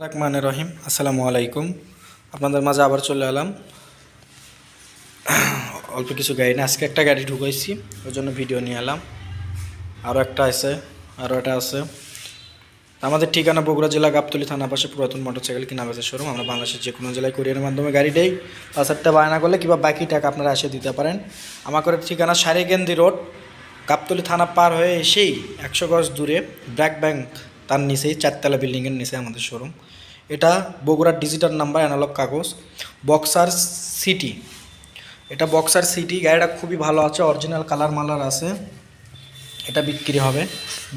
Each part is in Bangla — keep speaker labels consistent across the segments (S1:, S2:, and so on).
S1: রহমানির রহিম, আসসালামু আলাইকুম। আপনাদের মাঝে আবার চলে এলাম অল্প কিছু গাড়ি নিয়ে। আজকে একটা গাড়ি ঢুকাইছি, ওই জন্য ভিডিও নিয়ে এলাম। আরও একটা আছে, আরও একটা আছে। আমাদের ঠিকানা বগুড়া জেলা গাবতলী থানা পাশে পুরাতন মোটরসাইকেল কিনা বেচার শোরুম। আমরা বাংলাদেশের যে কোনো জেলায় কুরিয়ারের মাধ্যমে গাড়ি দেই। 5-8টা বায়না করলে কিংবা বাকি টাকা আপনারা এসে দিতে পারেন। আমাদের ঠিকানা সারেগেন্দি রোড, গাবতলী থানা পার হয়ে এসেই 100 গজ দূরে ব্র্যাক ব্যাংক, তার নিচেই 4তলা বিল্ডিংয়ের নিচে আমাদের শোরুম। এটা বগুড়ার ডিজিটাল নাম্বার, অ্যানালগ কাগজ, বক্সার সিটি। এটা বক্সার সিটি, গাড়িটা খুবই ভালো আছে, অরিজিনাল কালার মালার আছে। এটা বিক্রি হবে,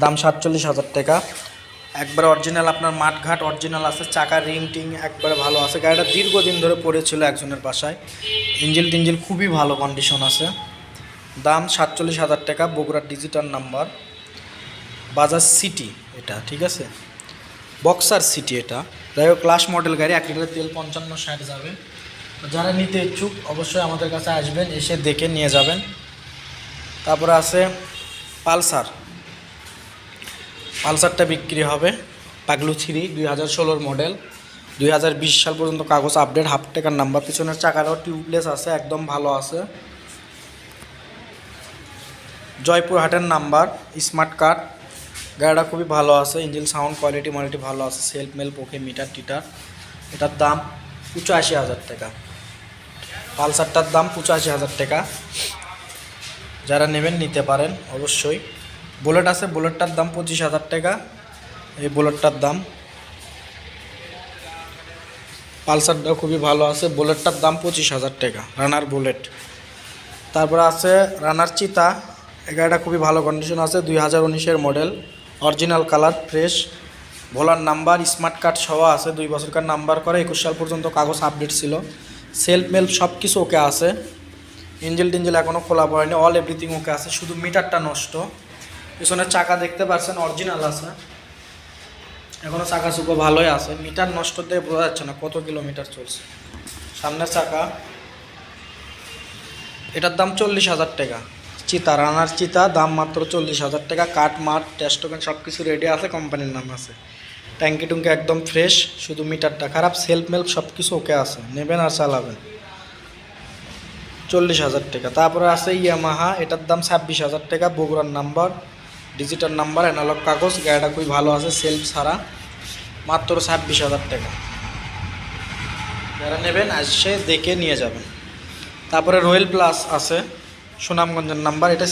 S1: দাম 47,000 টাকা। একবারে অরিজিনাল, আপনার মাঠঘাট অরিজিনাল আছে, চাকার রিং টিং একবারে ভালো আছে। গাড়িটা দীর্ঘদিন ধরে পড়েছিল একজনের বাসায়। ইঞ্জিল টিঞ্জিল খুবই ভালো কন্ডিশন আছে। দাম 47,000 টাকা, বগুড়ার ডিজিটাল নাম্বার, বাজাজ সিটি এটা, ঠিক আছে। বক্সার সিটি এটা, যাই হোক ক্লাস মডেল গাড়ি। 1 লিটার তেল 55-60 যাবে। যারা নিতে ইচ্ছুক অবশ্যই আমাদের কাছে আসবেন, এসে দেখে নিয়ে যাবেন। তারপরে আছে পালসার। পালসারটা বিক্রি হবে, পাগলু 3 2016 মডেল, 2020 সাল পর্যন্ত কাগজ আপডেট, হাফ টাকার নাম্বার। পিছনের চাকাটাও টিউবলেস আছে, একদম ভালো আছে। জয়পুরহাটের নাম্বার, স্মার্ট কার্ড। গাড়িটা খুবই ভালো আছে, ইঞ্জিন সাউন্ড কোয়ালিটি ভালো আছে, সেলফ মেল পোকে মিটার টিটার। এটার দাম 85,000 টাকা। পালসারটার দাম 85,000 টাকা। যারা নেবেন নিতে পারেন অবশ্যই। বুলেট আছে, বুলেটটার দাম 25,000 টাকা। এই বুলেটটার দাম, পালসারটাও খুবই ভালো আছে, বুলেটটার দাম 25,000 টাকা, রানার বুলেট। তারপরে আছে রানার চিতা। এই গাড়িটা খুবই ভালো কন্ডিশন আছে, 2019-এর মডেল, অরিজিনাল কালার, ফ্রেশ, ভোলার নাম্বার, স্মার্ট কার্ড সহ আছে, 2 বছরকার নাম্বার করে, 21 সাল পর্যন্ত কাগজ আপডেট ছিল, সেলফ মেল সব কিছু ওকে আছে। ইঞ্জিল টিঞ্জিল এখনও খোলা পড়েনি, অল এভরিথিং ওকে আছে, শুধু মিটারটা নষ্ট। পিছনের চাকা দেখতে পাচ্ছেন অরিজিনাল আছে, এখনও চাকা চুকো ভালোই আছে। মিটার নষ্ট দিয়ে বোঝা যাচ্ছে না কত কিলোমিটার চলছে। সামনের চাকা, এটার দাম 40,000 টাকা। চিতা, রানার চিতা, দাম মাত্র 40,000 টাকা। কাঠ মাঠ টেস্ট টোকেন সব কিছু রেডি আছে, কোম্পানির নাম আছে। ট্যাঙ্কি টুঙ্কি একদম ফ্রেশ, শুধু মিটারটা খারাপ, সেলফ মেল্প সব কিছু ওকে আছে, নেবেন আর চালাবেন। 40,000 টাকা। তারপরে আছে ইয়ামাহা, এটার দাম 26,000 টাকা, বগুড়ার নাম্বার, ডিজিটাল নাম্বার, অ্যানালগ কাগজ। গাড়িটা খুবই ভালো আছে, সেলফ ছাড়া, মাত্র 26,000 টাকা। যারা নেবেন আসে দেখে নিয়ে যাবেন। তারপরে রয়্যাল প্লাস আছে, সুনামগঞ্জের নাম্বার, এটা